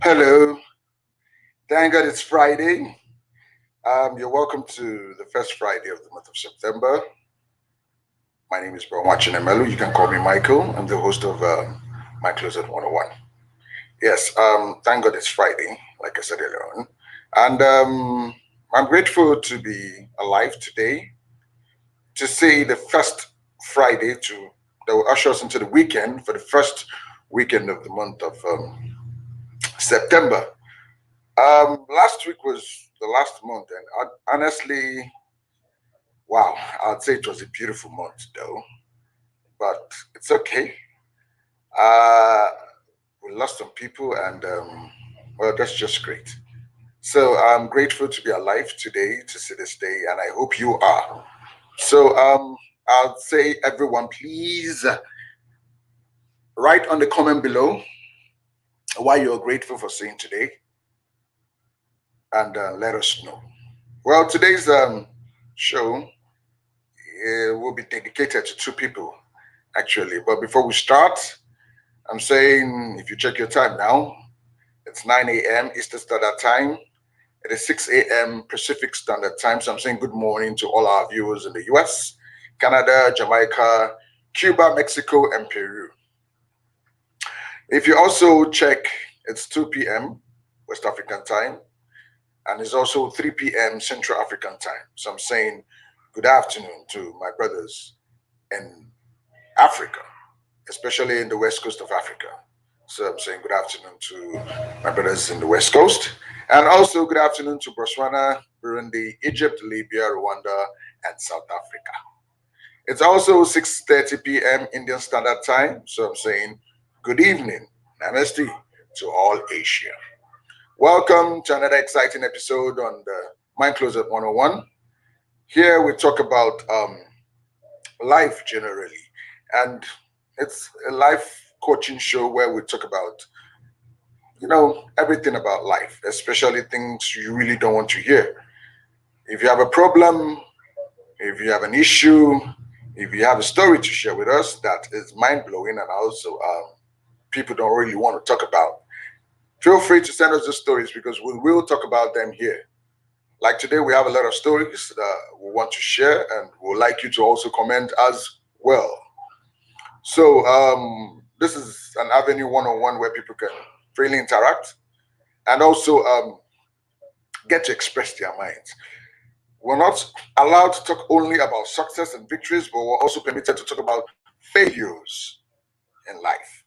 Hello, thank God it's Friday. You're welcome to the first Friday of the month of September. My name is Bro Chinemelu. You can call me Michael. I'm the host of My Closet 101. Yes, thank God it's Friday, like I said earlier on. And I'm grateful to be alive today to see the first Friday that will usher us into the weekend for the first weekend of the month of September. Last week was the last month, and honestly, wow, I'd say it was a beautiful month though, but it's okay. Uh, we lost some people, and well, that's just great. So I'm grateful to be alive today to see this day, and I hope you are. So I'll say, everyone, please write on the comment below why you're grateful for seeing today, and let us know. Well, today's show will be dedicated to two people, actually. But before we start, I'm saying if you check your time now, it's 9 a.m. Eastern Standard Time. It is 6 a.m. Pacific Standard Time. So I'm saying good morning to all our viewers in the US, Canada, Jamaica, Cuba, Mexico, and Peru. If you also check, it's 2 p.m. West African time, and it's also 3 p.m. Central African time. So I'm saying good afternoon to my brothers in Africa, especially in the west coast of Africa. So I'm saying good afternoon to my brothers in the west coast, and also good afternoon to Botswana, Burundi, Egypt, Libya, Rwanda, and South Africa. It's also 6:30 p.m. Indian Standard Time, so I'm saying good evening, namaste to all Asia. Welcome to another exciting episode on the Mind Closet 101. Here we talk about life generally, and it's a life coaching show where we talk about everything about life, especially things you really don't want to hear. If you have a problem, if you have an issue, if you have a story to share with us that is mind-blowing and also people don't really want to talk about, feel free to send us the stories because we will talk about them here. Like today, we have a lot of stories that we want to share, and we'd like you to also comment as well. So this is an avenue one-on-one where people can freely interact and also get to express their minds. We're not allowed to talk only about success and victories, but we're also permitted to talk about failures in life.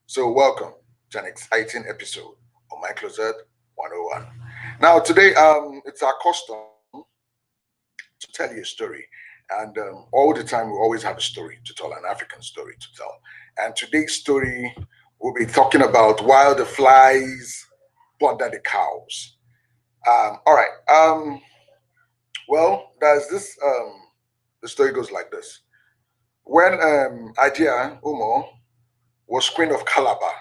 So welcome to an exciting episode of My Closet 101. Now today, it's our custom to tell you a story. And all the time, we always have a story to tell, an African story to tell. And today's story, we'll be talking about while the flies bother the cows. All right. Well, there's this. The story goes like this: when Adia Umo was queen of Calabar,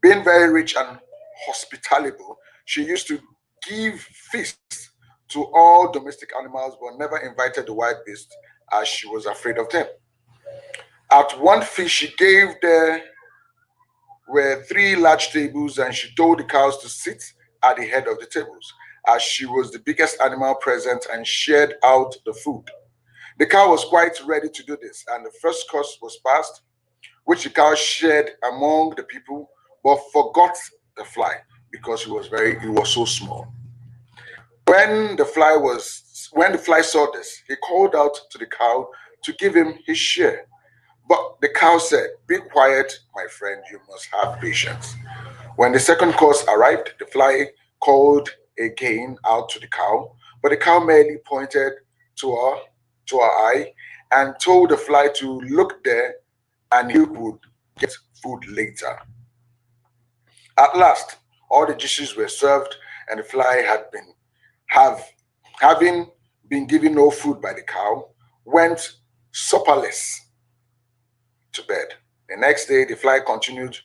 being very rich and hospitable, she used to give feasts to all domestic animals, but never invited the wild beasts as she was afraid of them. At one feast she gave, there were three large tables, and she told the cows to sit at the head of the tables, as she was the biggest animal present and shared out the food. The cow was quite ready to do this, and the first course was passed, which the cow shared among the people, but forgot the fly because he was so small. When the fly saw this, he called out to the cow to give him his share. But the cow said, "Be quiet, my friend, you must have patience." When the second course arrived, the fly called again out to the cow, but the cow merely pointed to her eye and told the fly to look there and he would get food later. At last, all the dishes were served and the fly having been given no food by the cow, went supperless to bed. The next day, the fly continued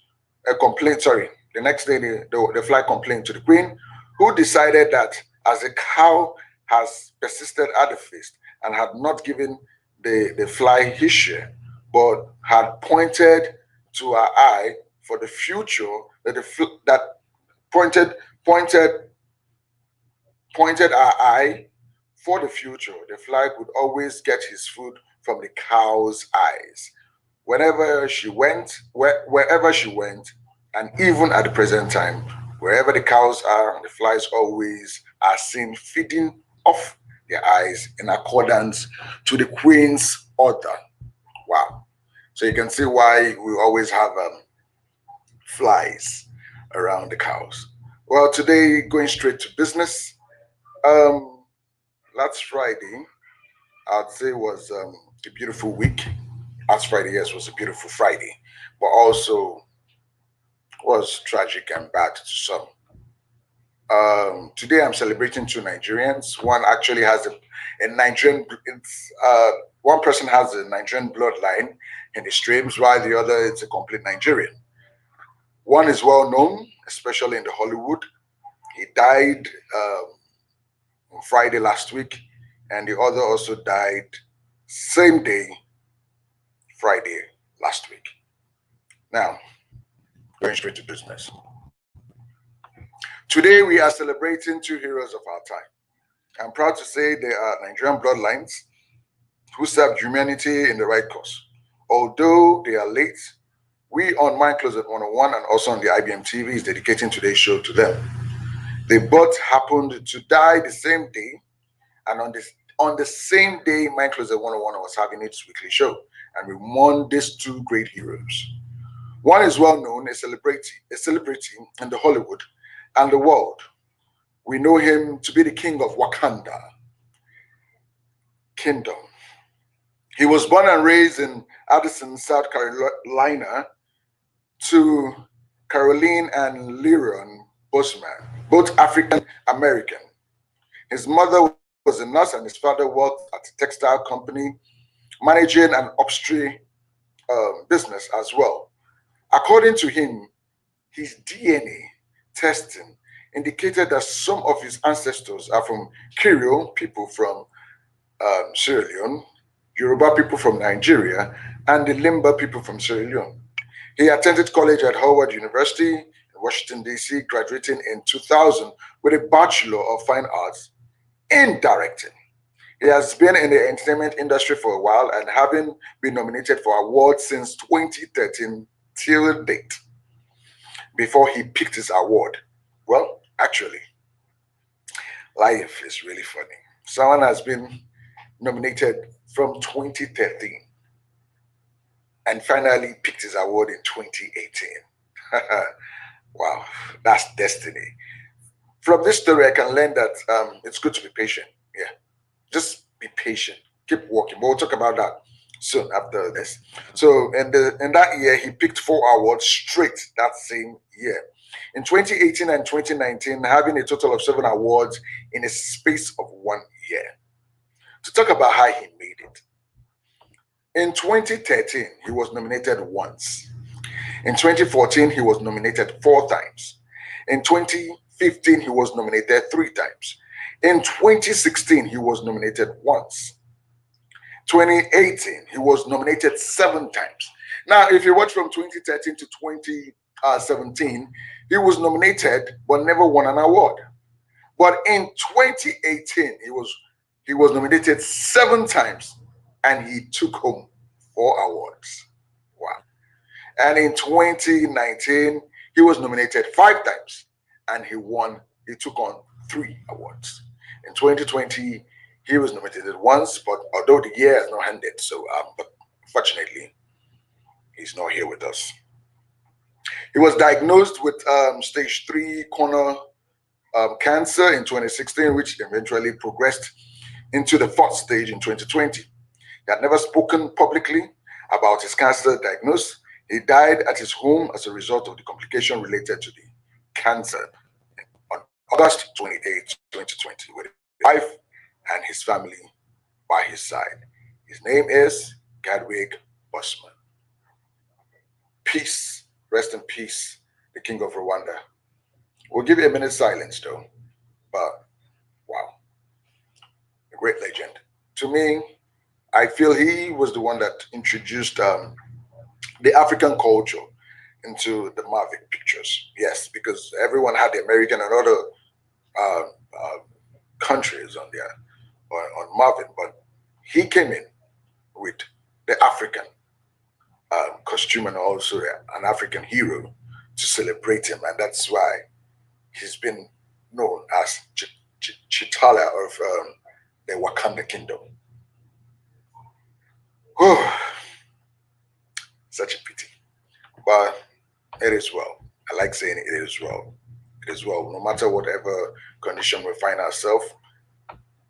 a complaint. Sorry, the next day, the fly complained to the queen, who decided that as the cow has persisted at the feast and had not given the fly his share, but had pointed to her eye for the future, that pointed pointed pointed her eye for the future, the fly would always get his food from the cow's eyes. Wherever she went, and even at the present time, wherever the cows are, the flies always are seen feeding off their eyes in accordance to the queen's order. Wow. So you can see why we always have flies around the cows. Well, today, going straight to business, um, last Friday, I'd say was a beautiful week. Last Friday, yes, was a beautiful Friday, but also was tragic and bad to some. Today, I'm celebrating two Nigerians. One actually has a Nigerian. One person has a Nigerian bloodline in the streams, while the other is a complete Nigerian. One is well known, especially in the Hollywood. He died on Friday last week, and the other also died same day, Friday last week. Now, going straight to business. Today, we are celebrating two heroes of our time. I'm proud to say they are Nigerian bloodlines who served humanity in the right cause. Although they are late, we on Mind Closet 101 and also on the IBM TV is dedicating today's show to them. They both happened to die the same day, and on the same day Mind Closet 101 was having its weekly show, and we mourn these two great heroes. One is well known, a celebrity in the Hollywood and the world. We know him to be the king of Wakanda Kingdom. He was born and raised in Addison, South Carolina, to Caroline and Leron Boseman, both African American. His mother was a nurse and his father worked at a textile company, managing an upstream business as well. According to him, his DNA testing indicated that some of his ancestors are from Creole people from Sierra Leone, Yoruba people from Nigeria, and the Limba people from Sierra Leone. He attended college at Howard University in Washington, D.C., graduating in 2000 with a Bachelor of Fine Arts in Directing. He has been in the entertainment industry for a while and having been nominated for awards since 2013 till date before he picked his award. Well, actually, life is really funny. Someone has been nominated from 2013 and finally picked his award in 2018. Wow, that's destiny. From this story, I can learn that it's good to be patient. Yeah, just be patient. Keep working. But we'll talk about that soon after this. So, in that year, he picked 4 awards straight that same year. In 2018 and 2019, having a total of 7 awards in a space of 1 year. To talk about how he made it. In 2013, he was nominated once. In 2014, he was nominated 4 times. In 2015, he was nominated 3 times. In 2016, he was nominated once. 2018, he was nominated 7 times. Now, if you watch from 2013 to 2017, he was nominated but never won an award. But in 2018, he was nominated 7 times and he took home 4 awards. Wow. And in 2019, he was nominated 5 times and he took on 3 awards. In 2020, he was nominated once, but although the year has not ended, so but fortunately, he's not here with us. He was diagnosed with stage 3 corneal cancer in 2016, which eventually progressed into the fourth stage in 2020. He had never spoken publicly about his cancer diagnosis. He died at his home as a result of the complication related to the cancer on August 28, 2020, with his wife and his family by his side. His name is Chadwick Boseman. Peace, rest in peace, the king of Rwanda. We'll give you a minute's silence though, but wow, a great legend. To me, I feel he was the one that introduced the African culture into the Mavic pictures. Yes, because everyone had the American and other uh, uh, countries on there on Marvin, but he came in with the African costume and also an African hero to celebrate him, and that's why he's been known as Chitala of the Wakanda Kingdom. Oh, such a pity, but it is well. I like saying it is well. It is well. No matter whatever condition we find ourselves,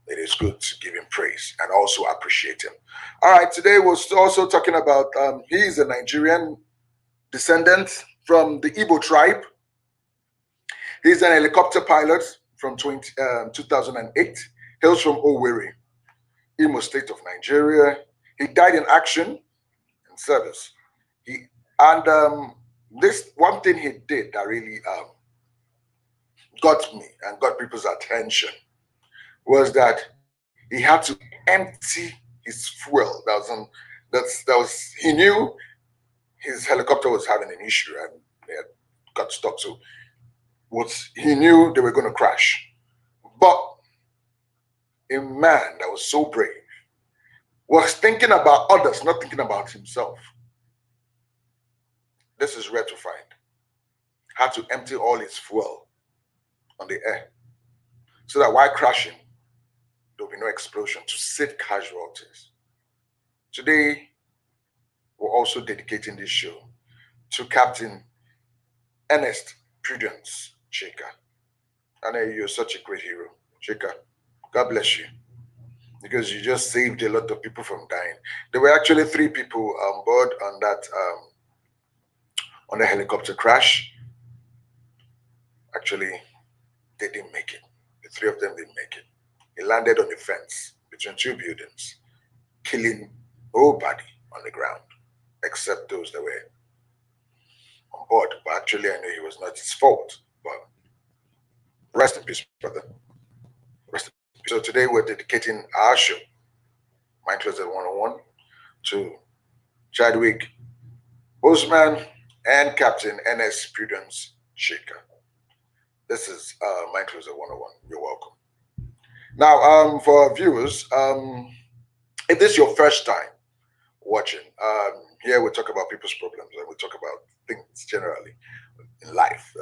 it is good to give him praise and also appreciate him. All right, today we're also talking about he's a Nigerian descendant from the Igbo tribe. He's an helicopter pilot from 2008, hails from Owerri, Imo State of Nigeria. He died in action in service. This one thing he did that really got me and got people's attention was that he had to empty his fuel. He knew his helicopter was having an issue and they had got stuck. So he knew they were going to crash. But a man that was so brave was thinking about others, not thinking about himself. This is rare to find. Had to empty all his fuel on the air so that while crashing, there'll be no explosion to save casualties. Today, we're also dedicating this show to Captain Ernest Prudence Chika. I know you're such a great hero, Chika. God bless you, because you just saved a lot of people from dying. There were actually 3 people on board on that on the helicopter crash. Actually, they didn't make it. The 3 of them didn't make it. He landed on the fence between 2 buildings, killing nobody on the ground except those that were on board. But actually, I know it was not his fault. But rest in peace, brother. Rest in peace. So today we're dedicating our show, Mind Closet 101, to Chadwick Boseman and Captain Ernest Prudence Shaker. This is Mind Closet 101. You're welcome. Now, for our viewers, if this is your first time watching, here we talk about people's problems and we talk about things generally in life.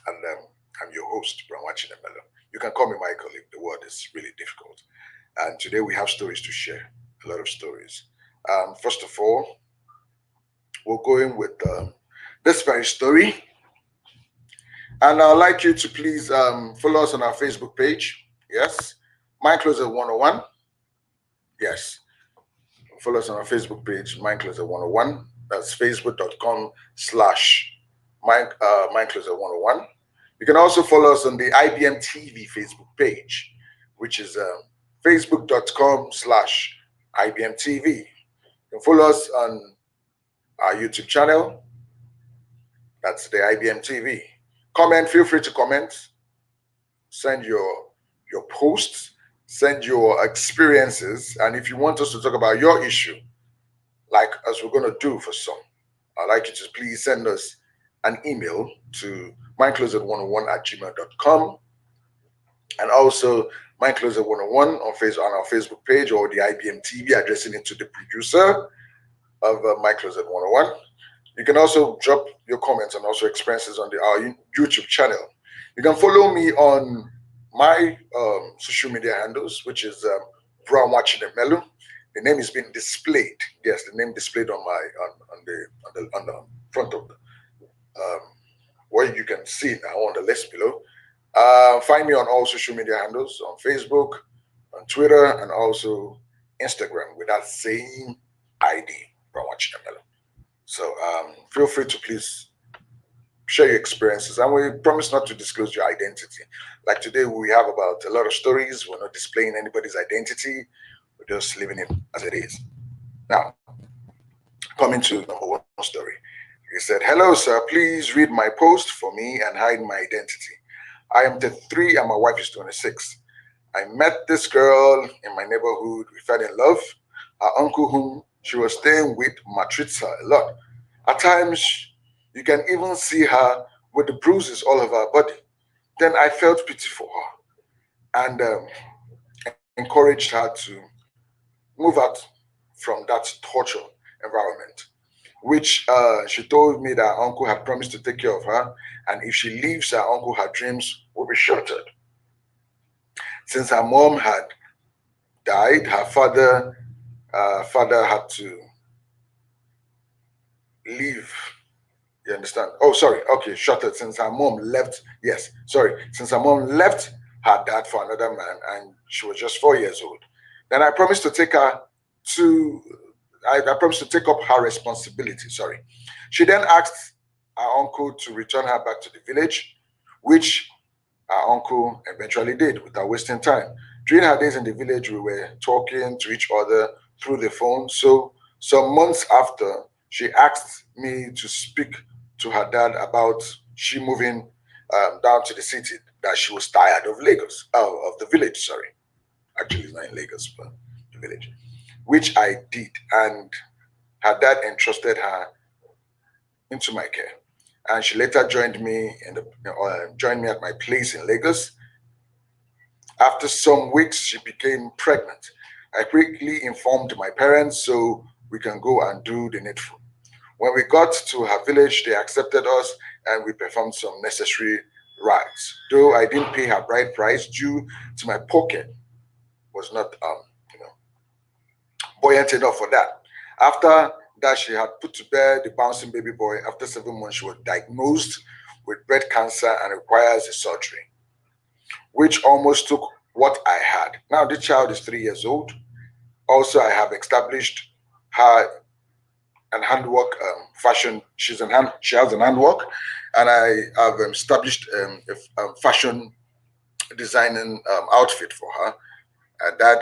I'm your host, Branwachi Nemelo. You can call me Michael if the word is really difficult. And today we have stories to share, a lot of stories. First of all, we're going with this very story. And I'd like you to please follow us on our Facebook page. Yes. Mind Closet 101. Yes. Follow us on our Facebook page, Mind Closet 101. That's facebook.com/Mind Closet 101. You can also follow us on the IBM TV Facebook page, which is facebook.com/IBM TV. You can follow us on our YouTube channel. That's the IBM TV. Comment, feel free to comment. Send your posts, send your experiences, and if you want us to talk about your issue, like as we're going to do for some, I'd like you to please send us an email to mindcloset101@gmail.com, and also mindcloset101 on our Facebook page, or the IBM TV, addressing it to the producer of Mindcloset 101. You can also drop your comments and also experiences on our YouTube channel. You can follow me on my social media handles, which is Branwachi Nemelo. The name is being displayed. Yes, the name displayed on the front of the where you can see now on the list below. Find me on all social media handles, on Facebook, on Twitter, and also Instagram with that same ID, Brown Chinamelo. So feel free to please share your experiences, and we promise not to disclose your identity. Like today, we have about a lot of stories. We're not displaying anybody's identity. We're just leaving it as it is. Now, coming to number one story. He said, "Hello, sir. Please read my post for me and hide my identity. I am 33 and my wife is 26. I met this girl in my neighborhood. We fell in love. Our uncle, whom she was staying with, maltreats her a lot. At times, you can even see her with the bruises all over her body. Then I felt pity for her and encouraged her to move out from that torture environment, which she told me that her uncle had promised to take care of her, and if she leaves her uncle, her dreams will be shattered. Since her mom had died, her father had to leave. You understand? Oh, sorry. Okay, shattered. Since her mom left. Yes, sorry. Since her mom left her dad for another man, and she was just 4 years old. Then I promised to take her to. I promised to take up her responsibility. Sorry. She then asked her uncle to return her back to the village, which our uncle eventually did without wasting time. During her days in the village, we were talking to each other through the phone. So, some months after, she asked me to speak to her dad about she moving down to the city, that she was tired of Lagos, of the village, sorry. Actually, it's not in Lagos, but the village, which I did. And her dad entrusted her into my care. And she later joined me at my place in Lagos. After some weeks, she became pregnant. I quickly informed my parents so we can go and do the needful. When we got to her village, they accepted us and we performed some necessary rites. Though I didn't pay her bride price due to my pocket was not you know buoyant enough for that. After that, she had put to bed the bouncing baby boy. After 7 months, she was diagnosed with breast cancer and requires a surgery, which almost took what I had. Now, this child is 3 years old. Also, I have established her and handwork fashion. She has an handwork, and I have established a fashion designing outfit for her.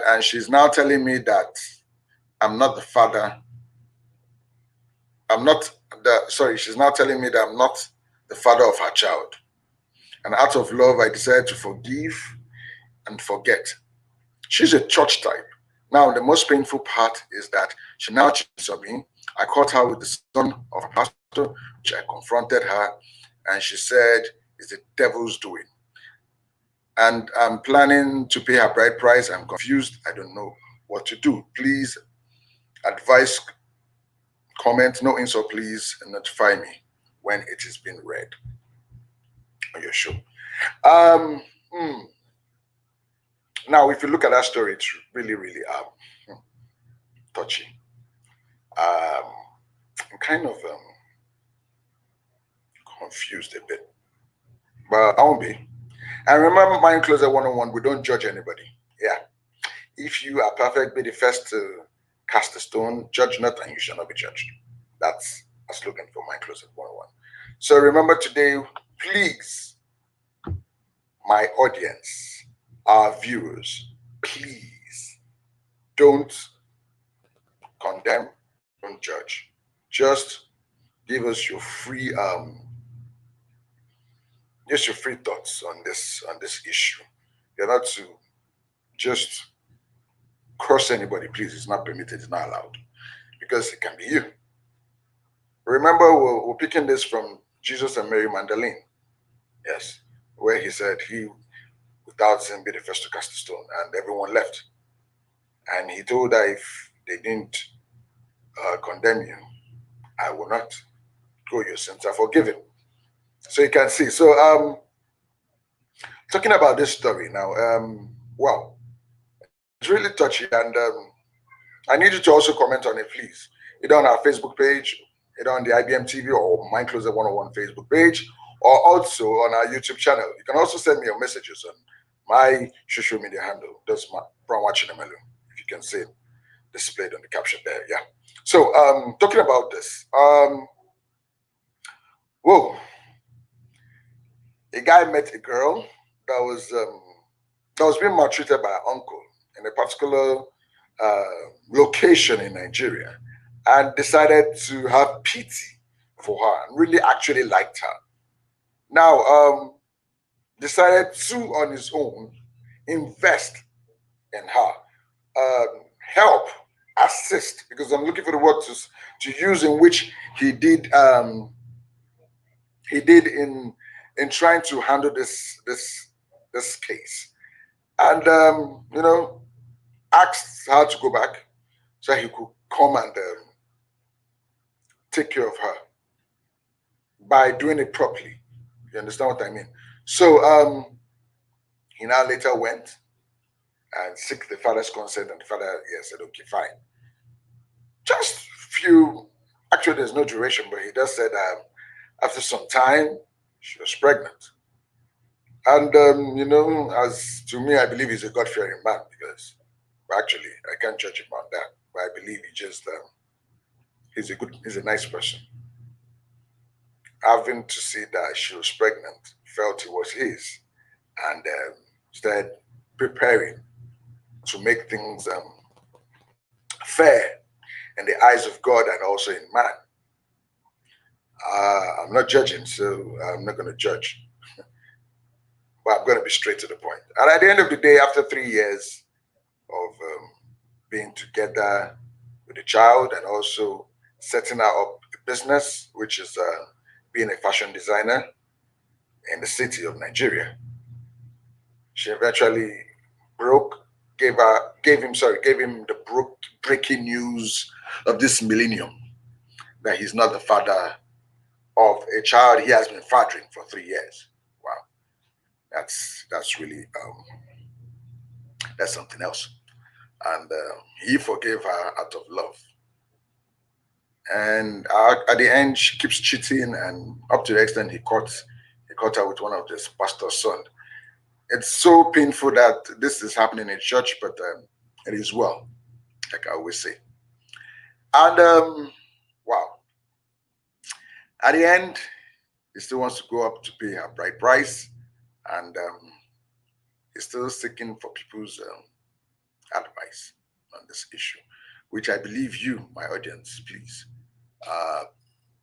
And she's now telling me that I'm not the father. I'm not the sorry. She's now telling me that I'm not the father of her child. And out of love, I decided to forgive and forget. She's a church type. Now, the most painful part is that she now cheats on me. I caught her with the son of a pastor, which I confronted her, and she said it's the devil's doing. And I'm planning to pay her bride price. I'm confused. I don't know what to do. Please advise, comment, no insult, please notify me when it is being read on your show. Um, hmm. Now, if you look at that story, it's really, really touchy. I'm kind of confused a bit, but I won't be. And remember, Mind Closet 101, we don't judge anybody. Yeah. If you are perfect, be the first to cast a stone, judge not, and you shall not be judged. That's a slogan for Mind Closet 101. So remember today, please, my audience, our viewers, please don't condemn, don't judge. Just give us your free just your free thoughts on this issue. You're not to just cross anybody, please. It's not permitted, it's not allowed. Because it can be you. Remember, we're picking this from Jesus and Mary Magdalene. Yes. Where he said he without sin be the first to cast a stone, and everyone left. And he told that if they didn't condemn you, I will not go, your sins are forgiven. So you can see. So talking about this story now, well, it's really touchy, and I need you to also comment on it, please. Either on our Facebook page, either on the IBM TV or Mind Closet 101 Facebook page, or also on our YouTube channel. You can also send me your messages on my social media handle. That's my Brown Chinemalu, if you can see it displayed on the caption there. Yeah. So talking about this, whoa, a guy met a girl that was being maltreated by her uncle in a particular location in Nigeria, and decided to have pity for her and really actually liked her. Now, decided to on his own invest in her, help, assist, because I'm looking for the word to use in which he did in trying to handle this case, and asked her to go back so he could come and take care of her by doing it properly. You understand what I mean? So he now later went and seek the father's consent, and the father said, okay, fine. Just few, actually, there's no duration, but he just said after some time, she was pregnant. And, as to me, I believe he's a God fearing man because, actually, I can't judge him on that, but I believe he's a nice person. Having to see that she was pregnant, felt it was his, and started preparing to make things fair in the eyes of God and also in man. I'm not judging, so I'm not going to judge. But I'm going to be straight to the point. And at the end of the day, after 3 years of being together with the child and also setting her up a business, which is being a fashion designer in the city of Nigeria, she eventually gave him the breaking news of this millennium that he's not the father of a child he has been fathering for 3 years. Wow, that's really that's something else. And he forgave her out of love. And at the end, she keeps cheating, and up to the extent he caught her with one of this pastor's son. It's so painful that this is happening in church, but it is well, like I always say. And wow, at the end, he still wants to go up to pay her bride price, and he's still seeking for people's advice on this issue, which I believe you, my audience, please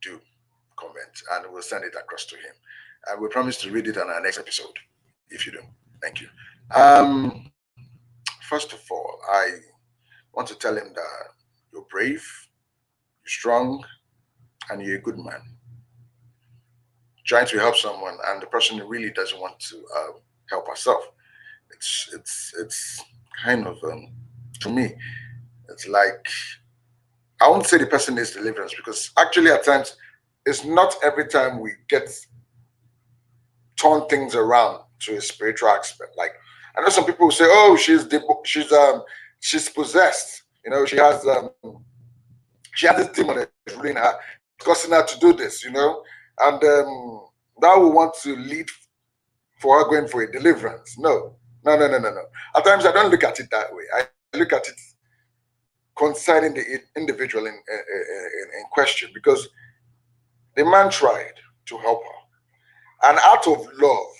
do comment, and we'll send it across to him. And we promise to read it on our next episode if you do. Thank you. First of all, I want to tell him that you're brave, you're strong, and you're a good man. Trying to help someone, and the person really doesn't want to help herself. It's kind of to me, it's like, I won't say the person needs deliverance, because actually at times it's not every time we get turn things around to a spiritual aspect. Like, I know some people will say, "Oh, she's possessed. She has this demon that's ruling her, causing her to do this. And that will want to lead for her going for a deliverance." No. At times I don't look at it that way. I look at it concerning the individual in question, because the man tried to help her, and out of love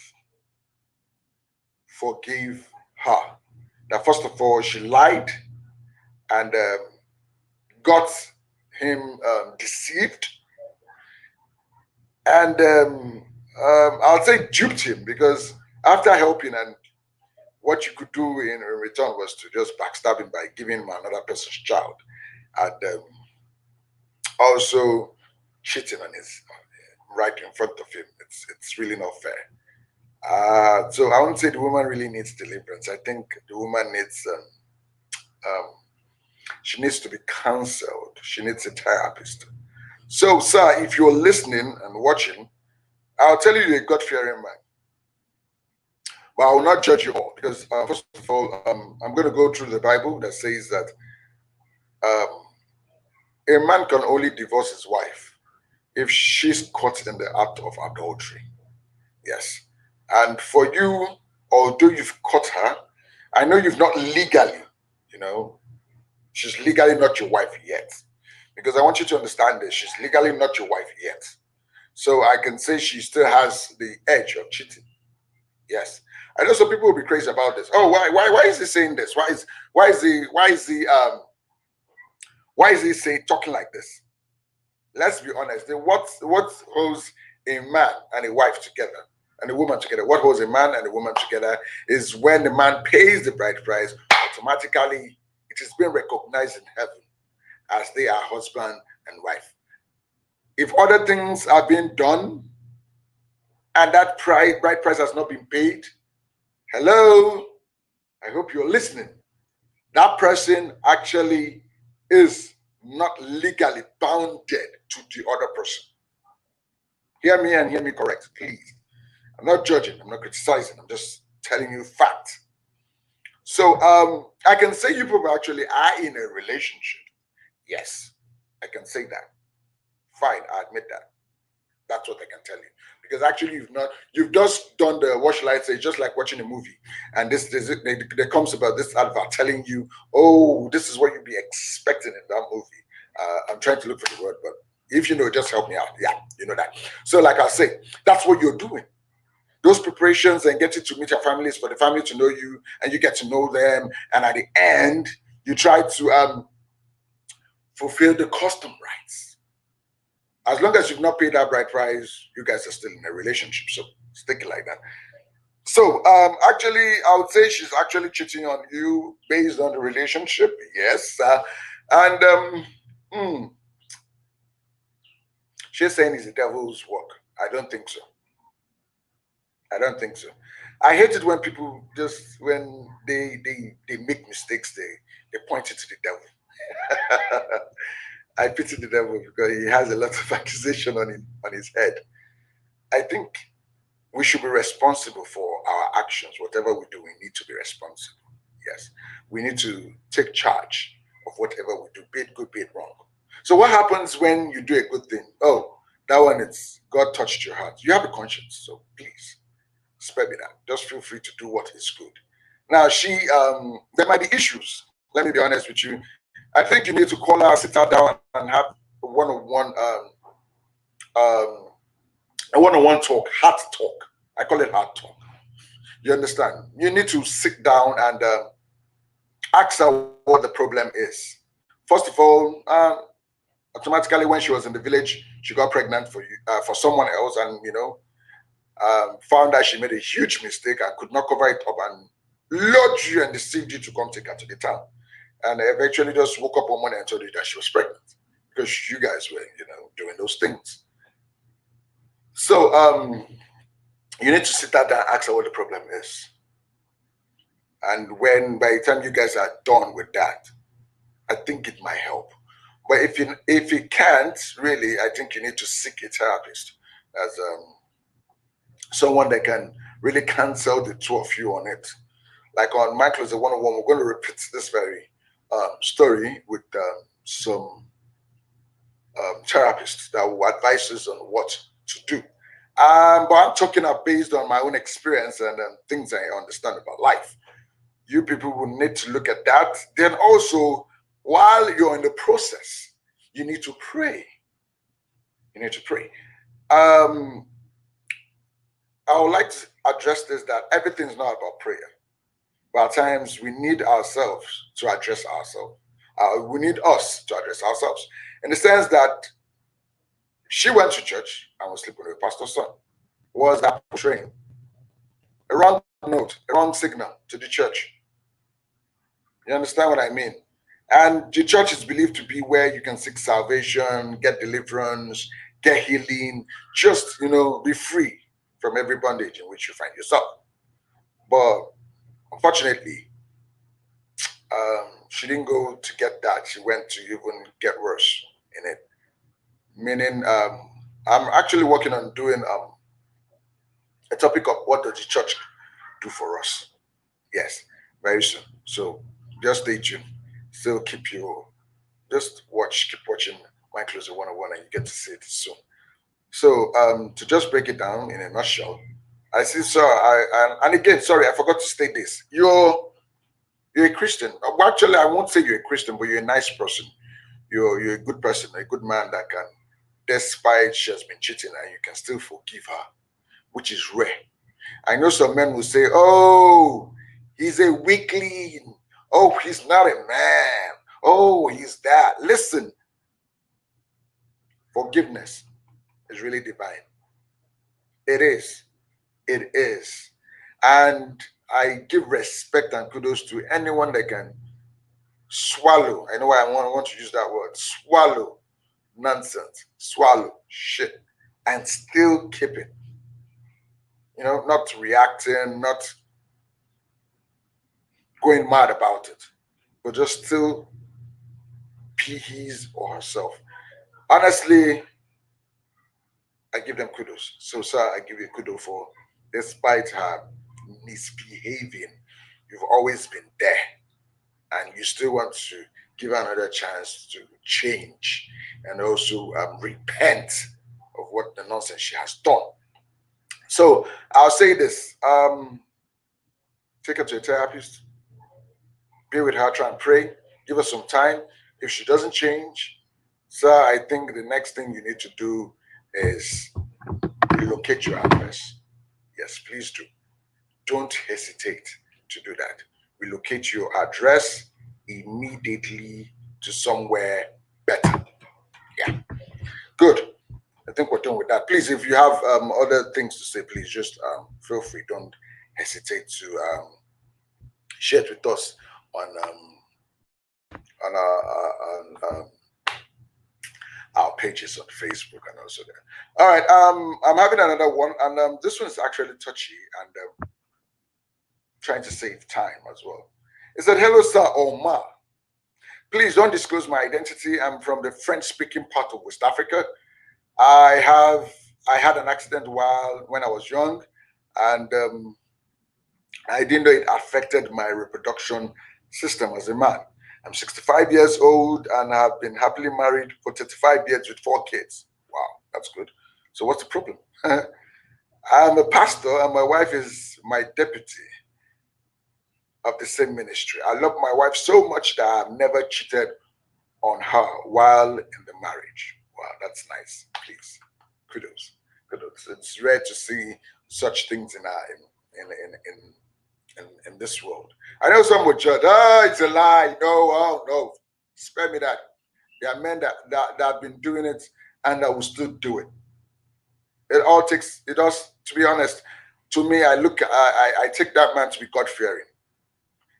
forgave her. That first of all, she lied and got him deceived, and I'll say duped him, because after helping, and what you could do in return was to just backstab him by giving him another person's child, and also cheating on his right in front of him. It's really not fair. So I won't say the woman really needs deliverance. I think the woman needs she needs to be counseled. She needs a therapist. So, sir, if you're listening and watching, I'll tell you you're a God-fearing man. But I will not judge you all, because first of all, I'm going to go through the Bible that says that a man can only divorce his wife if she's caught in the act of adultery. Yes. And for you, although you've caught her, I know you've not legally, you know, she's legally not your wife yet. Because I want you to understand this. She's legally not your wife yet. So I can say she still has the edge of cheating. Yes. I know some people will be crazy about this. Oh, why is he saying this? Why is he saying talking like this? Let's be honest. What holds a man and a wife together and a woman together? What holds a man and a woman together is when the man pays the bride price, automatically it is being recognized in heaven as they are husband and wife. If other things are being done and that bride price has not been paid, hello, I hope you're listening. That person actually is not legally bounded to the other person. Hear me and hear me correct, please. I'm not judging, I'm not criticizing, I'm just telling you fact. So I can say you people actually are in a relationship. Yes, I can say that. Fine, I admit that. That's what I can tell you. Because actually you've just done the, what shall I say, just like watching a movie. And there comes about this advert telling you, oh, this is what you'd be expecting in that movie. I'm trying to look for the word, but if you know, just help me out. Yeah, you know that. So like I say, that's what you're doing. Those preparations and getting to meet your families for the family to know you and you get to know them. And at the end, you try to fulfill the custom rights. As long as you've not paid that bride price, you guys are still in a relationship. So stick it like that. So actually, I would say she's actually cheating on you based on the relationship. Yes. And she's saying it's the devil's work. I don't think so. I don't think so. I hate it when people just when they make mistakes, they point it to the devil. I pity the devil because he has a lot of accusation on his head. I think we should be responsible for our actions. Whatever we do, we need to be responsible. Yes. We need to take charge of whatever we do, be it good, be it wrong. So what happens when you do a good thing? Oh, that one it's God touched your heart. You have a conscience, so please spare me that. Just feel free to do what is good. Now there might be issues. Let me be honest with you. I think you need to call her, sit her down, and have a one-on-one um, a one-on-one talk, heart talk. I call it heart talk. You understand? You need to sit down and ask her what the problem is. First of all, automatically when she was in the village, she got pregnant for someone else, and found out she made a huge mistake and could not cover it up and lured you and deceived you to come take her to the town. And eventually just woke up one morning and told you that she was pregnant because you guys were, doing those things. So you need to sit down and ask her what the problem is. And when by the time you guys are done with that, I think it might help. But if you can't really, I think you need to seek a therapist as someone that can really counsel the two of you on it. Like on Michael is a 101, we're going to repeat this very story with some therapists that will advise us on what to do. But I'm talking based on my own experience and things I understand about life. You people will need to look at that. Then also, while you're in the process, you need to pray. You need to pray. I would like to address this that everything is not about prayer. But at times we need ourselves to address ourselves. We need us to address ourselves in the sense that she went to church and was sleeping with a pastor's son. What was that portraying? A wrong note, a wrong signal to the church. You understand what I mean? And the church is believed to be where you can seek salvation, get deliverance, get healing, just, be free from every bondage in which you find yourself. But unfortunately, she didn't go to get that. She went to even get worse in it. Meaning, I'm actually working on doing a topic of what does the church do for us. Yes, very soon. So just stay tuned. Still just keep watching My Closer 101 and you get to see it soon. So to just break it down in a nutshell, I see, sir. And again, sorry, I forgot to state this. You're a Christian. Well, actually, I won't say you're a Christian, but you're a nice person. You're a good person, a good man that can, despite she has been cheating, and you can still forgive her, which is rare. I know some men will say, "Oh, he's a weakling. Oh, he's not a man. Oh, he's that." Listen, forgiveness is really divine. It is. It is. And I give respect and kudos to anyone that can swallow. I know why I want to use that word. Swallow nonsense, swallow shit, and still keep it. Not reacting, not going mad about it, but just still be his or herself. Honestly, I give them kudos. So, sir, I give you kudos for, despite her misbehaving, you've always been there, and you still want to give her another chance to change and also repent of what the nonsense she has done. So I'll say this: take her to a therapist, be with her, try and pray, give her some time. If she doesn't change, sir, I think the next thing you need to do is relocate your address. Yes, please do. Don't hesitate to do that. Relocate your address immediately to somewhere better. Yeah, good. I think we're done with that. Please, if you have other things to say, please just feel free. Don't hesitate to share it with us on our pages on Facebook and also there. All right, I'm having another one, and this one is actually touchy and trying to save time as well. It said, "Hello, sir Omar. Please don't disclose my identity. I'm from the French-speaking part of West Africa. I have I had an accident while when I was young, and I didn't know it affected my reproduction system as a man. I'm 65 years old and have been happily married for 35 years with 4 kids. Wow, that's good. So what's the problem? I'm a pastor and my wife is my deputy of the same ministry. I love my wife so much that I've never cheated on her while in the marriage. Wow, that's nice. Please, kudos, kudos. It's rare to see such things in this world. I know some would judge, it's a lie. No, oh no, spare me that. There are men that have been doing it and that will still do it. It all takes, it does, to be honest, to me, I take that man to be God fearing.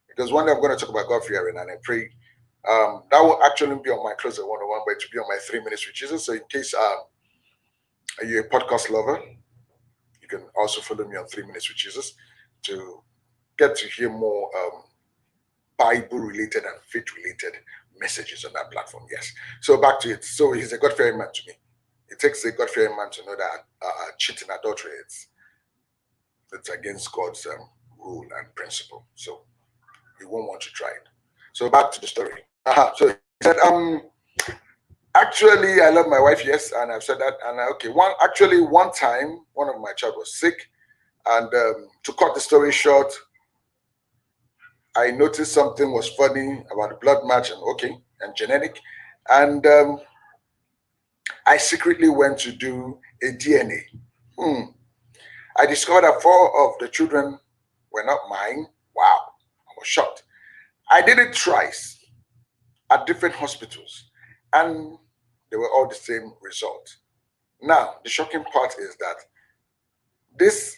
Because one day I'm going to talk about God fearing and I pray that will actually be on my closer 101, but to be on my 3 minutes with Jesus. So in case you're a podcast lover, you can also follow me on 3 minutes with Jesus to get to hear more Bible related and faith related messages on that platform. Yes. So back to it. So he's a God fearing man to me. It takes a God fearing man to know that cheating, adultery, it's against God's rule and principle. So you won't want to try it. So back to the story. So he said, actually, I love my wife, yes, and I've said that. And okay, one time, one of my child was sick, and to cut the story short, I noticed something was funny about the blood match and genetic, and I secretly went to do a DNA. I discovered that 4 of the children were not mine. Wow, I was shocked. I did it twice at different hospitals, and they were all the same result. Now, the shocking part is that this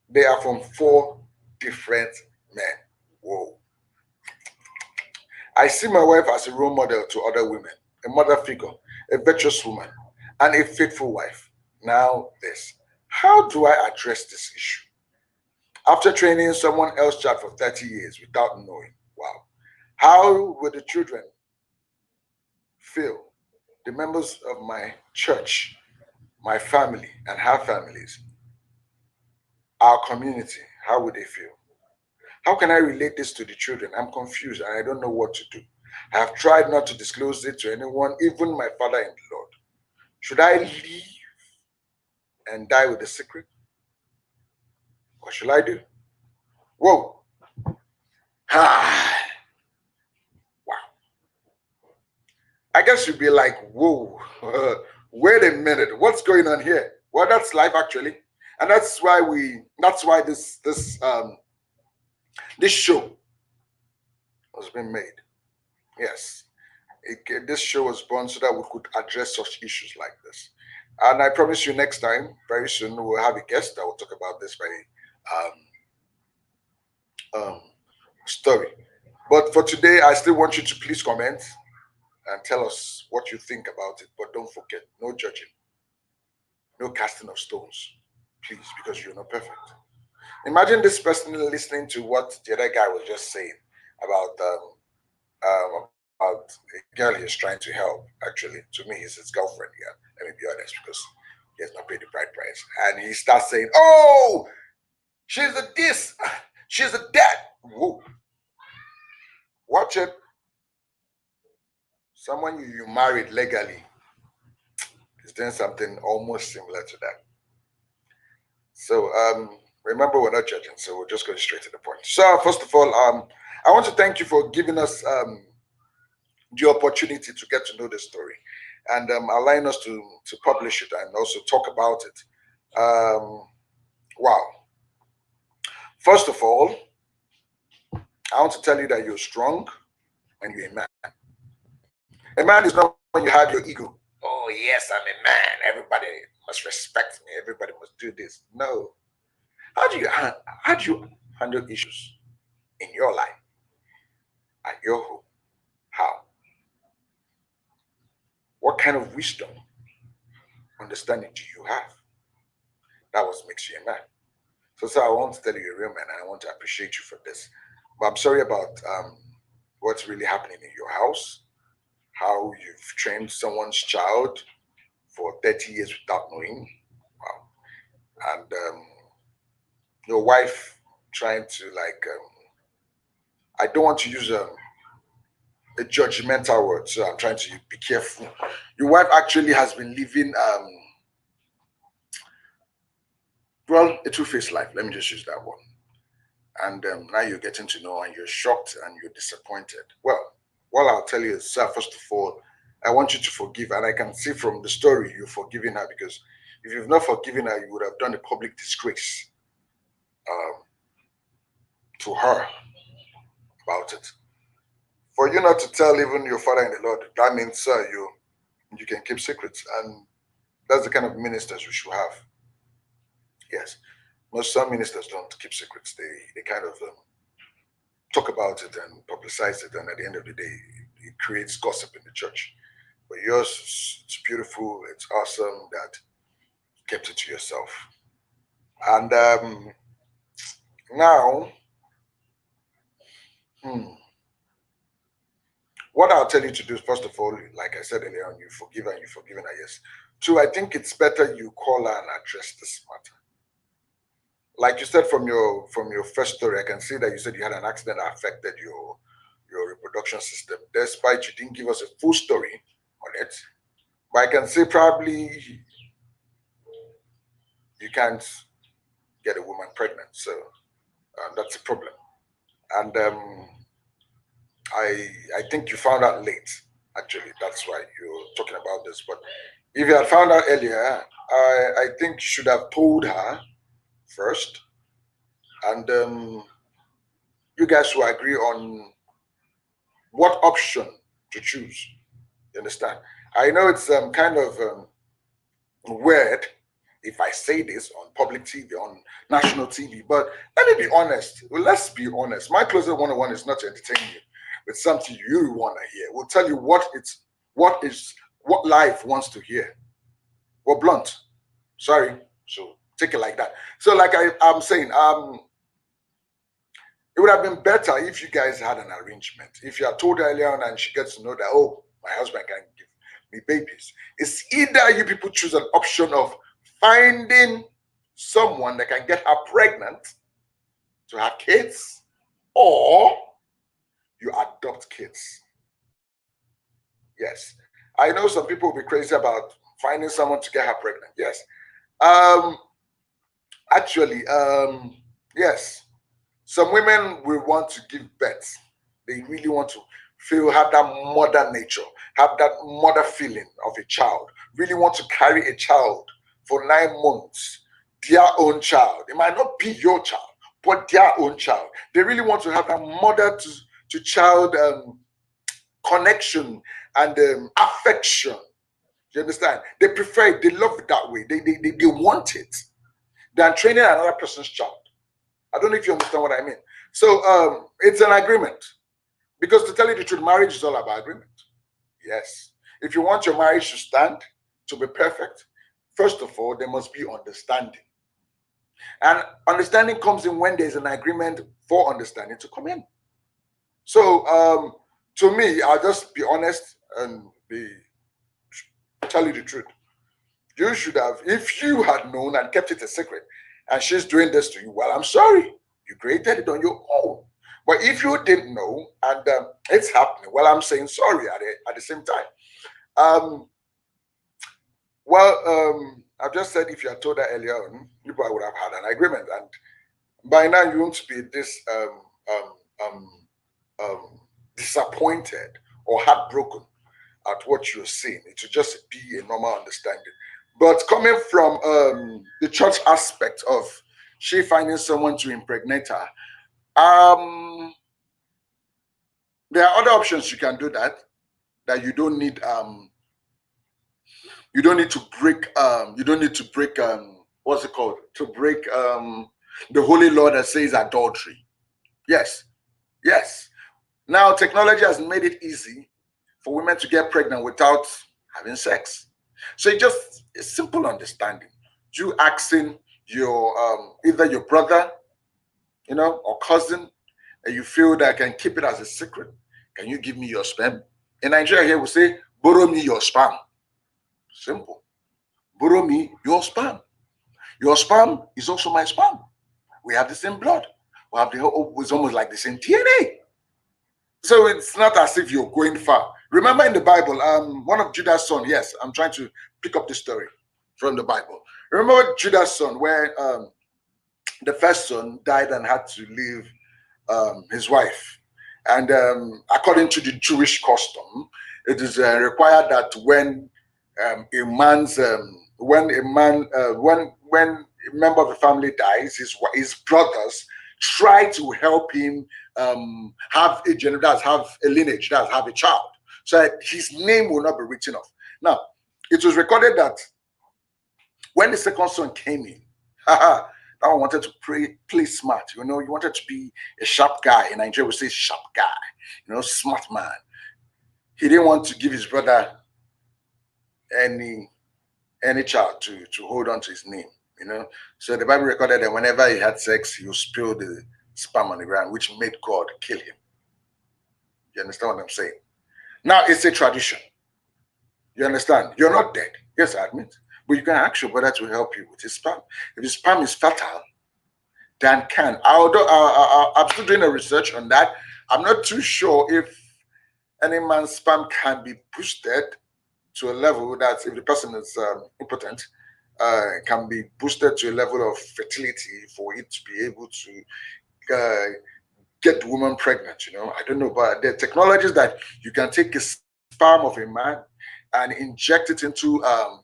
they are from 4 different men. Whoa. I see my wife as a role model to other women, a mother figure, a virtuous woman, and a faithful wife. Now, this. How do I address this issue? After training someone else child for 30 years without knowing, wow. How will the children feel? The members of my church, my family, and her families, our community, how would they feel? How can I relate this to the children? I'm confused and I don't know what to do. I have tried not to disclose it to anyone, even my father in the Lord. Should I leave and die with the secret? What shall I do? Whoa. Ah. Wow. I guess you'd be like, whoa, wait a minute, what's going on here? Well, that's life actually. And that's why this show has been made. Yes. This show was born so that we could address such issues like this. And I promise you next time, very soon, we'll have a guest that will talk about this very um, story. But for today, I still want you to please comment and tell us what you think about it. But don't forget, no judging, no casting of stones, please, because you're not perfect. Imagine this person listening to what the other guy was just saying about a girl he's trying to help. Actually, to me, it's his girlfriend. Yeah, let me be honest, because he has not paid the bride price, and he starts saying, "Oh, she's a this, she's a that." Whoa, watch it. Someone you married legally is doing something almost similar to that. So remember, we're not judging, so we're just going straight to the point. So first of all, I want to thank you for giving us the opportunity to get to know the story and allowing us to publish it and also talk about it. Wow. First of all, I want to tell you that you're strong and you're a man. A man is not when you have your ego. Oh yes, I'm a man. Everybody must respect me. Everybody must do this. No. How do you handle issues in your life at your home? How? What kind of wisdom, understanding do you have? That what makes you a man. So I want to tell you you're a real man, and I want to appreciate you for this. But I'm sorry about what's really happening in your house, how you've trained someone's child for 30 years without knowing. Wow. And your wife trying to like, I don't want to use a judgmental word, so I'm trying to be careful. Your wife actually has been living, well, a two-faced life. Let me just use that one. And now you're getting to know, and you're shocked and you're disappointed. Well, what I'll tell you is, sir, first of all, I want you to forgive, and I can see from the story you're forgiving her, because if you've not forgiven her, you would have done a public disgrace um, to her about it. For you not to tell even your father in the Lord, that means, sir, you can keep secrets, and that's the kind of ministers we should have. Yes, most some ministers don't keep secrets. They kind of talk about it and publicize it, and at the end of the day, it creates gossip in the church. But yours, it's beautiful, it's awesome that you kept it to yourself. And now, hmm, what I'll tell you to do, first of all, like I said earlier on, you forgive and you forgiven her, yes. Two, I think it's better you call her and address this matter. Like you said from your first story, I can see that you said you had an accident that affected your reproduction system. Despite you didn't give us a full story on it, but I can say probably you can't get a woman pregnant, so that's a problem. And I think you found out late. Actually, that's why you're talking about this. But if you had found out earlier, I think you should have told her first, and you guys will agree on what option to choose. You understand? I know it's kind of weird if I say this on public TV, on national TV, but let me be honest. Well, let's be honest. My closet 101 is not to entertain you with something you want to hear. We'll tell you what is what life wants to hear. We're blunt. Sorry. So take it like that. So like I'm saying, it would have been better if you guys had an arrangement. If you had told her earlier on and she gets to know that, oh, my husband can give me babies. It's either you people choose an option of finding someone that can get her pregnant to have kids, or you adopt kids. Yes. I know some people will be crazy about finding someone to get her pregnant. Yes. Um, actually, Yes. Some women will want to give birth. They really want to have that mother nature, have that mother feeling of a child, really want to carry a child for 9 months, their own child. It might not be your child, but their own child. They really want to have that mother to child connection and affection. You understand? They prefer it, they love it that way. They want it than training another person's child. I don't know if you understand what I mean. So it's an agreement. Because to tell you the truth, marriage is all about agreement. Yes. If you want your marriage to stand, to be perfect, first of all, there must be understanding. And understanding comes in when there's an agreement for understanding to come in. So to me, I'll just be honest and tell you the truth. You should have, if you had known and kept it a secret, and she's doing this to you, well, I'm sorry. You created it on your own. But if you didn't know and it's happening, well, I'm saying sorry at the same time. Um, I've just said if you had told her earlier on, you probably would have had an agreement. And by now, you won't be this um, um, disappointed or heartbroken at what you're seeing. It will just be a normal understanding. But coming from the church aspect of she finding someone to impregnate her, there are other options you can do that you don't need to break what's it called, to break the holy law that says adultery. Yes, yes. Now technology has made it easy for women to get pregnant without having sex. So it just a simple understanding. You asking your either your brother, or cousin, and you feel that I can keep it as a secret. Can you give me your sperm? In Nigeria here we say, borrow me your sperm. Simple. Borrow me your sperm. Your sperm is also my sperm. We have the same blood. We have it's almost like the same DNA. So it's not as if you're going far. Remember in the Bible, one of Judah's son, yes, I'm trying to pick up the story from the Bible. Remember Judah's son, where the first son died and had to leave his wife. And according to the Jewish custom, it is required that when a man's when a man when a member of the family dies, his brothers try to help him have a that's have a lineage, that's have a child, so that his name will not be written off. Now, it was recorded that when the second son came in, that one wanted to play smart. He wanted to be a sharp guy. In Nigeria, we say sharp guy, smart man. He didn't want to give his brother any child to hold on to his name. So the Bible recorded that whenever he had sex, he would spill the sperm on the ground, which made God kill him. You understand what I'm saying? Now it's a tradition. You understand? You're not dead. Yes, I admit. But you can ask your brother to help you with his sperm. If his sperm is fertile, then can. Although I'm still doing a research on that, I'm not too sure if any man's sperm can be boosted to a level that if the person is impotent, can be boosted to a level of fertility for it to be able to get the woman pregnant. I don't know, but there are technologies that you can take a sperm of a man and inject it into a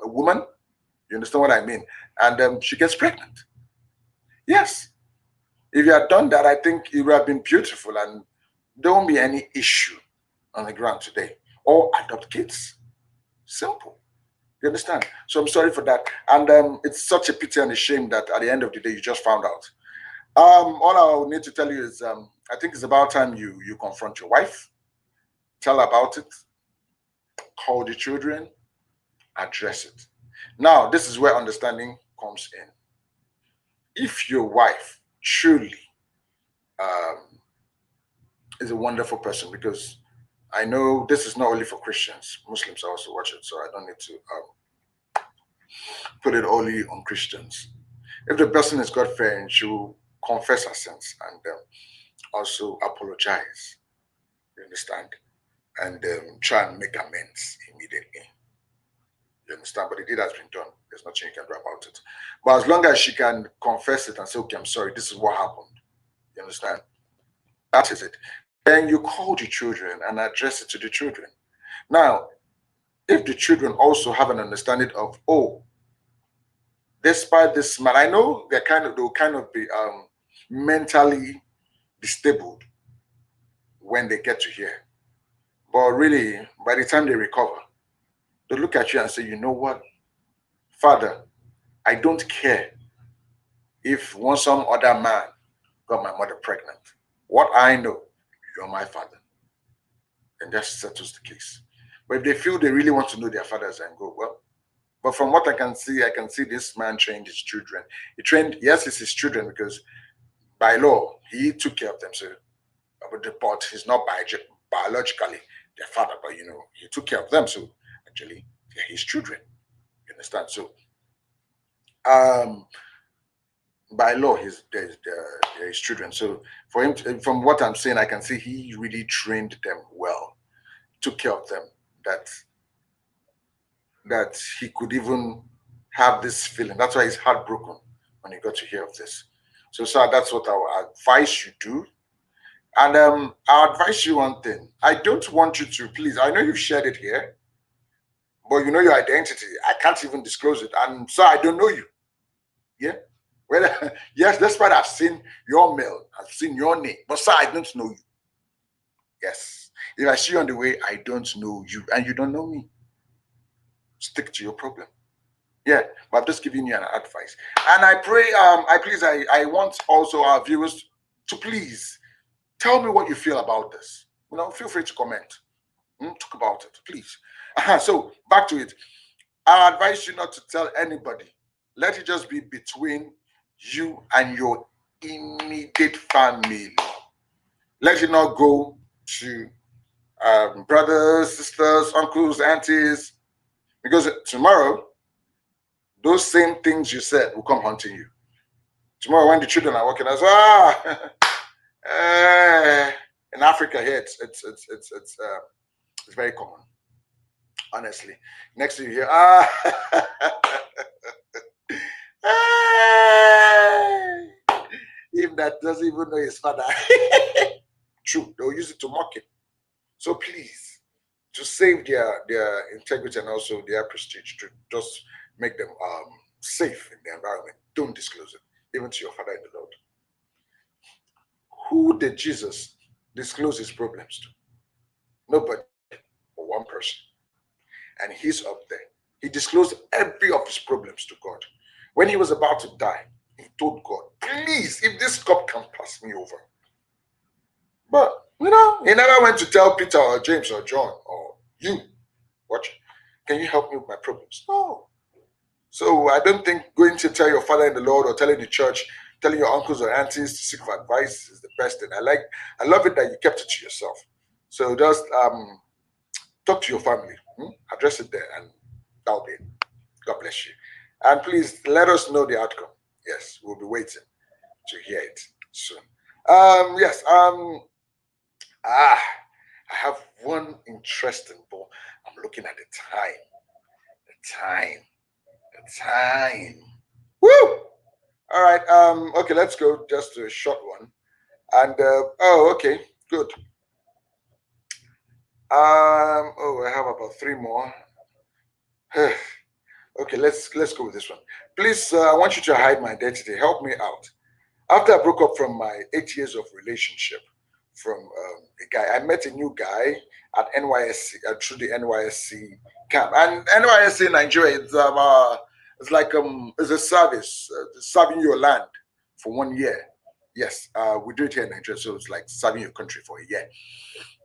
woman. You understand what I mean? And she gets pregnant. Yes. If you had done that, I think it would have been beautiful and there won't be any issue on the ground today. Or adopt kids. Simple. You understand? So I'm sorry for that. And it's such a pity and a shame that at the end of the day, you just found out. All I'll need to tell you is I think it's about time you confront your wife, tell her about it, call the children, address it. Now, this is where understanding comes in. If your wife truly um, is a wonderful person, because I know this is not only for Christians, Muslims also watch it, so I don't need to put it only on Christians. If the person is God fearing, she will confess her sins and also apologize. You understand? And try and make amends immediately. You understand? But the deed has been done. There's nothing you can do about it. But as long as she can confess it and say, okay, I'm sorry, this is what happened. You understand? That is it. Then you call the children and address it to the children. Now, if the children also have an understanding of, oh, despite this man, I know they'll kind of be mentally disabled when they get to here. But really, by the time they recover, they look at you and say, you know what, Father, I don't care if some other man got my mother pregnant. What I know, you're my father. And that settles the case. But if they feel they really want to know their fathers and go, well, but from what I can see this man trained his children. He trained, yes, it's his children because by law, he took care of them. So, but he's not biologically their father, but he took care of them. So actually, they're his children. You understand? So, by law, they're his children. So for him, from what I'm saying, I can see he really trained them well, took care of them. That he could even have this feeling. That's why he's heartbroken when he got to hear of this. So, sir, that's what I would advise you do. And I'll advise you one thing. I don't want you to, please, I know you've shared it here, but you know your identity. I can't even disclose it. And so I don't know you. Yeah? Well, yes, that's why I've seen your mail. I've seen your name. But sir, I don't know you. Yes. If I see you on the way, I don't know you. And you don't know me. Stick to your problem. Yeah, but I'm just giving you an advice. And I pray, I want also our viewers to please tell me what you feel about this. Feel free to comment. Talk about it, please. So back to it. I advise you not to tell anybody. Let it just be between you and your immediate family. Let it not go to brothers, sisters, uncles, aunties, because tomorrow, those same things you said will come hunting you. Tomorrow, when the children are walking, I say, in Africa here, it's very common. Honestly, next thing you hear, if that doesn't even know his father. True, they'll use it to mock him. So please, to save their integrity and also their prestige, to just make them safe in the environment, don't disclose it, even to your father in the Lord. Who did Jesus disclose his problems to? Nobody, but one person. And he's up there. He disclosed every of his problems to God. When he was about to die, he told God, please, if this cup can pass me over. But, he never went to tell Peter or James or John or you, watch, can you help me with my problems? No. So I don't think going to tell your father in the Lord or telling the church, telling your uncles or aunties to seek for advice is the best thing. I love it that you kept it to yourself. So just talk to your family, address it there, and that'll be it. God bless you. And please let us know the outcome. Yes, we'll be waiting to hear it soon. Yes. I have one interesting, but I'm looking at the time. The time. Woo! All right. Okay, let's go just to a short one. And okay, good. I have about 3 more. Okay, let's go with this one. Please, I want you to hide my identity. Help me out. After I broke up from my 8 years of relationship from a guy, I met a new guy at NYSC through the NYSC camp. And NYSC in Nigeria, it's like it's a service, serving your land for 1 year. Yes, we do it here in Nigeria, so it's like serving your country for a year.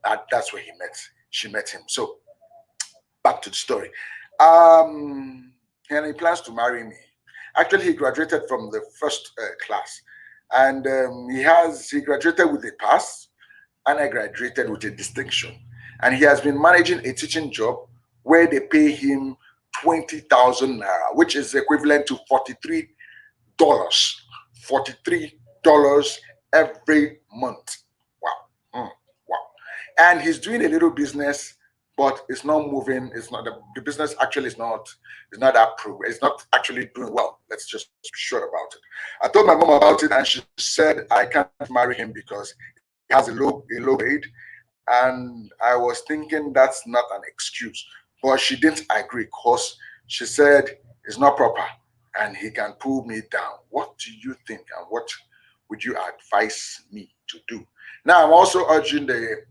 And that's where she met him. So back to the story. And he plans to marry me. Actually, he graduated from the first class, and he graduated with a pass, and I graduated with a distinction. And he has been managing a teaching job where they pay him 20,000 naira, which is equivalent to $43. $43 every month. Wow. Wow. And he's doing a little business but it's not moving. It's not the business actually is not that progress. It's not actually doing well. Let's just be sure about it. I told my mom about it, and she said I can't marry him because he has a low grade. And I was thinking that's not an excuse, but she didn't agree because she said it's not proper and he can pull me down. What do you think, and what would you advise me to do? Now, I'm also urging the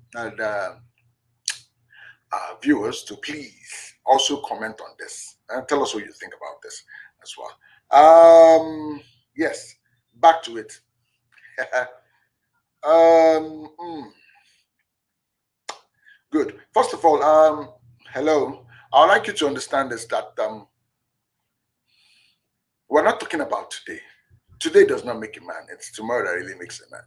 viewers to please also comment on this and tell us what you think about this as well. Yes, back to it. um, mm, Good. First of all, hello. I would like you to understand this that we're not talking about today. Today does not make a man. It's tomorrow that really makes a man.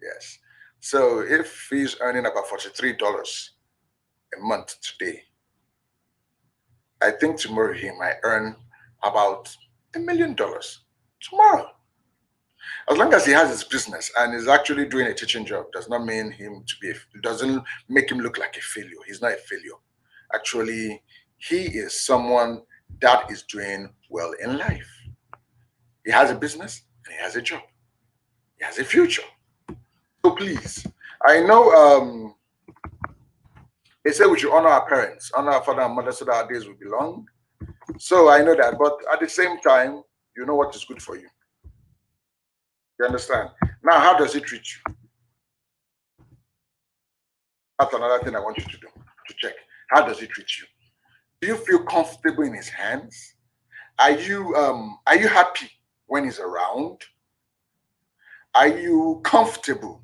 Yes. So if he's earning about $43 a month today, I think tomorrow he might earn about $1 million tomorrow. As long as he has his business and is actually doing a teaching job, does not mean him to be. Doesn't make him look like a failure. He's not a failure. Actually, he is someone that is doing well in life. He has a business and he has a job. He has a future. So please, I know they say we should honor our parents, honor our father and mother so that our days will be long. So I know that, but at the same time, you know what is good for you. You understand? Now, how does it treat you? That's another thing I want you to do, to check. How does it treat you? Do you feel comfortable in his hands? Are you happy when he's around? Are you comfortable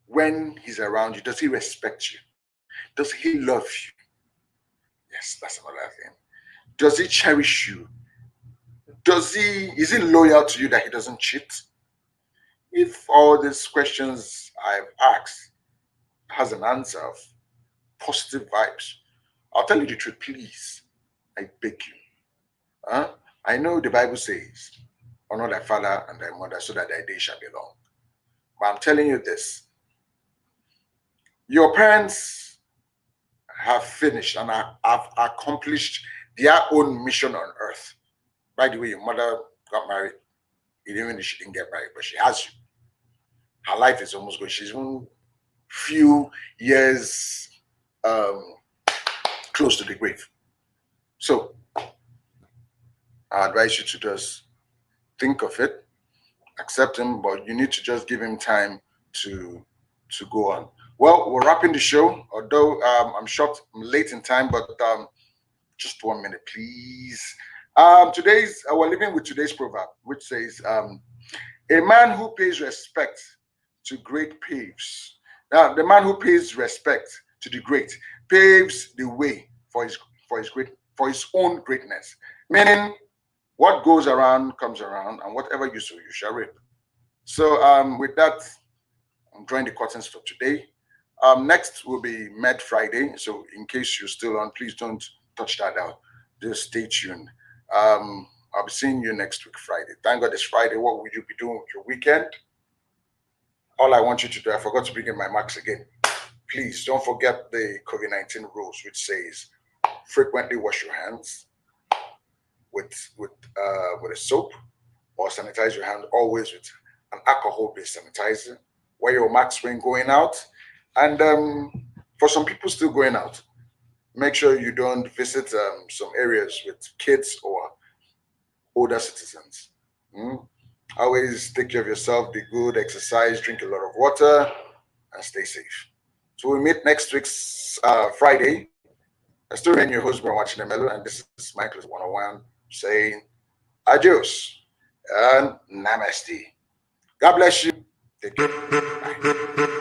when he's around you? Does he respect you? Does he love you? Yes, that's another thing. Does he cherish you? Is he loyal to you that he doesn't cheat? If all these questions I've asked has an answer of positive vibes, I'll tell you the truth, please. I beg you. Huh? I know the Bible says, honor thy father and thy mother so that thy day shall be long. But I'm telling you this, your parents have finished and have accomplished their own mission on earth. By the way, your mother got married. Even if she didn't get married, but she has you. Her life is almost good. She's one few years close to the grave. So I advise you to just think of it, accept him, but you need to just give him time to go on. Well, we're wrapping the show, although I'm late in time, but just 1 minute, please. We're living with today's proverb, which says, a man who pays respect to great paves. Now, the man who pays respect to the great paves the way for his own greatness. Meaning, what goes around comes around, and whatever you sow, you shall reap. So, with that, I'm drawing the curtains for today. Next will be Med Friday. So, in case you're still on, please don't touch that out. Just stay tuned. I'll be seeing you next week, Friday. Thank God it's Friday. What will you be doing with your weekend? All I want you to do, I forgot to bring in my marks again. Please don't forget the COVID-19 rules, which says frequently wash your hands with a soap, or sanitize your hand always with an alcohol-based sanitizer. Wear your masks when going out, and for some people still going out, make sure you don't visit some areas with kids or older citizens. Mm? Always take care of yourself, be good, exercise, drink a lot of water, and stay safe. So we meet next week's Friday. I still remain your host, Brian Watching Melo, and this is Michael's 101 saying adios and namaste. God bless you. Take care. Bye.